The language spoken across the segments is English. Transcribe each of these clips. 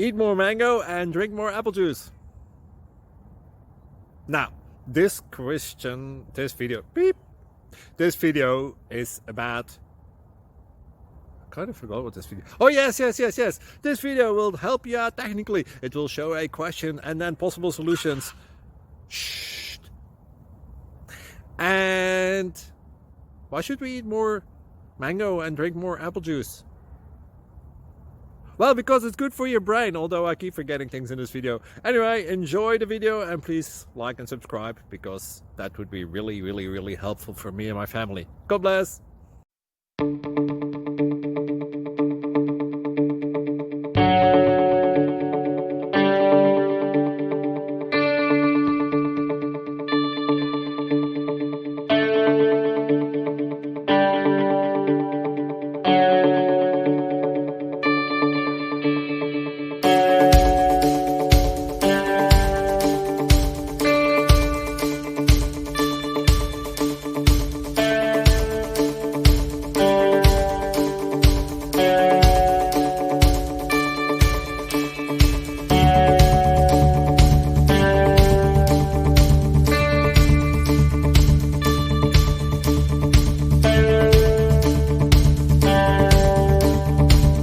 eat more mango and drink more apple juice. Now, this video is about, I kind of forgot what this video. Oh yes. This video will help you out technically. It will show a question and then possible solutions. Shh. And why should we eat more mango and drink more apple juice? Well, because it's good for your brain, although I keep forgetting things in this video. Anyway, enjoy the video and please like and subscribe, because that would be really helpful for me and my family. God bless!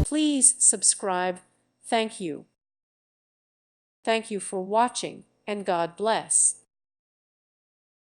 Please subscribe. Thank you. Thank you for watching, and God bless.